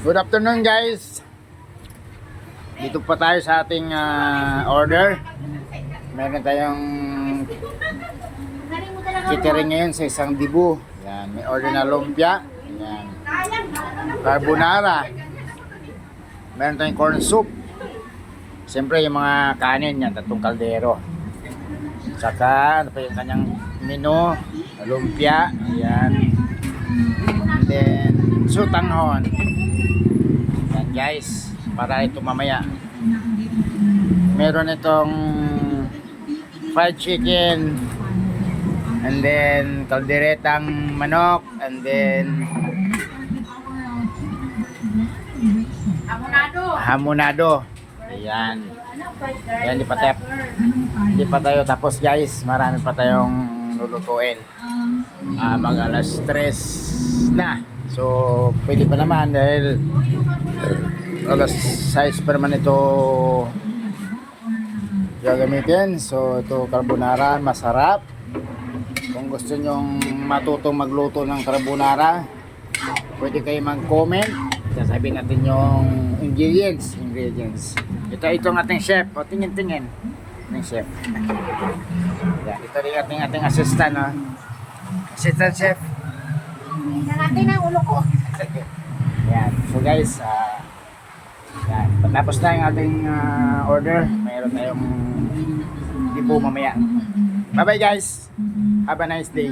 Good afternoon guys. Dito pa tayo sa ating order. Meron tayong catering ngayon sa isang dibu. Yan, may order na lumpia. Yan. Carbonara. Meron tayong corn soup. Siyempre yung mga kanin yan, tatlong kaldero. Saka ano pa yung kanyang menu, lumpia. Yan. And then sutanghon. Yan guys, para ito mamaya. Meron itong fried chicken, and then kalderetang manok, and then hamonado. Ayan. Ayan, di pa tayo tapos guys, marami pa tayong lulutuin. Mag alas 3 na. So, pwede pa naman dahil alas 6 pa naman ito gagamitin. So, ito carbonara, masarap. Kung gusto nyong matutong magluto ng carbonara, pwede kayo mag-comment. Sasabihin natin yung ingredients. Ito ang ating chef. O, tingin. Ating chef. Yan, ito rin ating assistant. No? Assistant chef. Nakati na ulo ko. Yan. So guys, yan. Patapos na yung ating order. Mayroon tayong dipo mamaya. Bye bye guys. Have a nice day.